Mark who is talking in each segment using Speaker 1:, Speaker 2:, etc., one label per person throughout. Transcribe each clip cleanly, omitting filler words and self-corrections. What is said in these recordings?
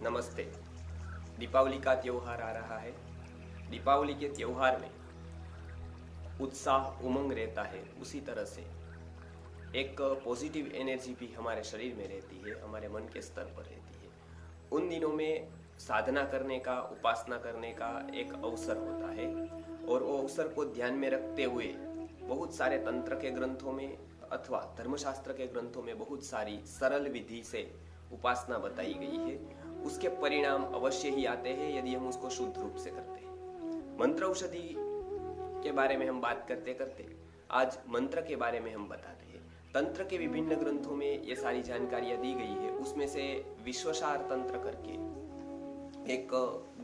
Speaker 1: नमस्ते। दीपावली का त्योहार आ रहा है। दीपावली के त्योहार में उत्साह उमंग रहता है, उसी तरह से एक पॉजिटिव एनर्जी भी हमारे शरीर में रहती है, हमारे मन के स्तर पर रहती है। उन दिनों में साधना करने का, उपासना करने का एक अवसर होता है और वो अवसर को ध्यान में रखते हुए बहुत सारे तंत्र के ग्रंथों में अथवा धर्मशास्त्र के ग्रंथों में बहुत सारी सरल विधि से उपासना बताई गई है। उसके परिणाम अवश्य ही आते हैं यदि हम उसको शुद्ध रूप से करते हैं। मंत्र औषधि के बारे में हम बात करते करते आज मंत्र के बारे में हम बताते हैं। तंत्र के विभिन्न ग्रंथों में ये सारी जानकारियां दी गई है। उसमें से विश्वसार तंत्र करके एक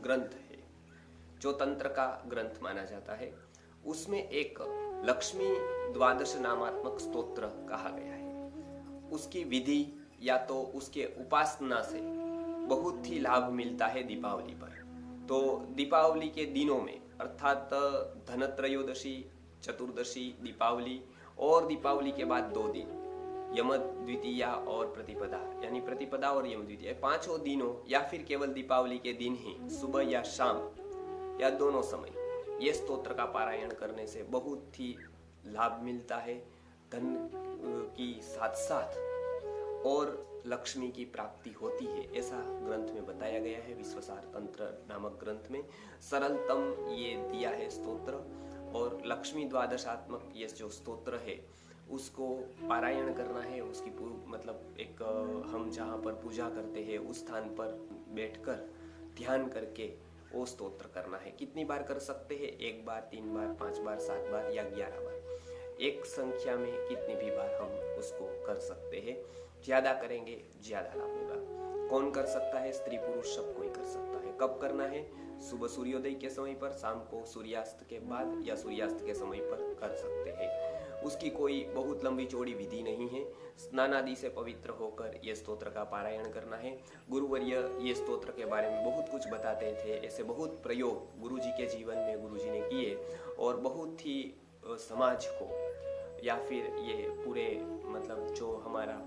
Speaker 1: ग्रंथ है जो तंत्र का ग्रंथ माना जाता है। उसमें एक लक्ष्मी द्वादश नामात्मक स्तोत्र कहा गया है। उसकी विधि या तो उसके उपासना से बहुत ही लाभ मिलता है दीपावली पर। तो दीपावली के दिनों में अर्थात धनत्रयोदशी, चतुर्दशी, दीपावली और दीपावली के बाद 2 दिन यम द्वितीया और प्रतिपदा, यानी प्रतिपदा और यम द्वितीया, पांचों दिनों या फिर केवल दीपावली के दिन ही सुबह या शाम या दोनों समय ये स्तोत्र का पारायण करने से बहुत ही लाभ मिलता है। धन की साथ साथ और लक्ष्मी की प्राप्ति होती है, ऐसा ग्रंथ में बताया गया है। विश्वसार तंत्र नामक ग्रंथ में सरलतम ये दिया है स्तोत्र। और लक्ष्मी द्वादशात्मक ये जो स्तोत्र है उसको पारायण करना है। उसकी मतलब एक हम जहाँ पर पूजा करते हैं उस स्थान पर बैठकर ध्यान करके वो स्तोत्र करना है। कितनी बार कर सकते हैं? 1 बार, 3 बार, 5 बार, 7 बार या 11 बार, एक संख्या में कितनी भी बार हम उसको कर सकते हैं। ज्यादा करेंगे ज्यादा लाभ होगा। कौन कर सकता है? स्त्री पुरुष सब कोई कर सकता है। कब करना है? सुबह सूर्योदय के समय पर, शाम को सूर्यास्त के बाद या सूर्यास्त के समय पर कर सकते हैं। उसकी कोई बहुत लंबी चौड़ी विधि नहीं है। स्नान आदि से पवित्र होकर ये स्तोत्र का पारायण करना है। गुरुवर्य ये स्तोत्र के बारे में बहुत कुछ बताते थे। ऐसे बहुत प्रयोग गुरुजी के जीवन में गुरुजी ने किए और बहुत ही समाज को या फिर ये पूरे मतलब जो हमारा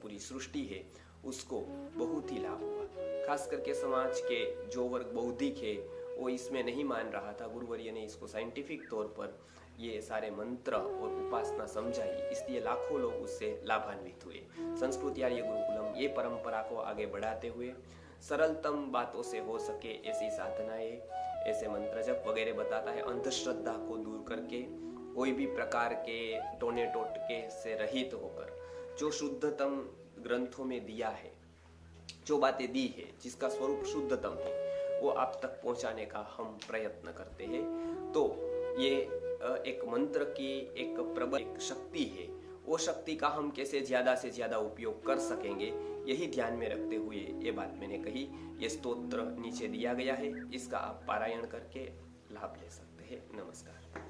Speaker 1: पूरी सृष्टि है उसको बहुत ही लाभ हुआ। खास करके समाज के जो वर्ग बौद्धिक है वो इसमें नहीं मान रहा था। गुरुवर्य ने इसको साइंटिफिक तौर पर ये सारे मंत्र और उपासना समझाई, इसलिए लाखों लोग उससे लाभान्वित हुए। संस्कृत आर्य गुरुकुलम ये परंपरा को आगे बढ़ाते हुए सरलतम बातों से हो सके ऐसी साधनाएं, ऐसे मंत्र जप वगैरह बताता है। अंधश्रद्धा को दूर करके कोई भी प्रकार के टोने टोटके से रहित होकर जो शुद्धतम ग्रंथों में दिया है, जो बातें दी है, जिसका स्वरूप शुद्धतम है, वो आप तक पहुंचाने का हम प्रयत्न करते हैं। तो ये एक मंत्र की एक प्रबल एक शक्ति है। वो शक्ति का हम कैसे ज्यादा से ज्यादा उपयोग कर सकेंगे, यही ध्यान में रखते हुए ये बात मैंने कही। ये स्तोत्र नीचे दिया गया है, इसका आप पारायण करके लाभ ले सकते हैं। नमस्कार।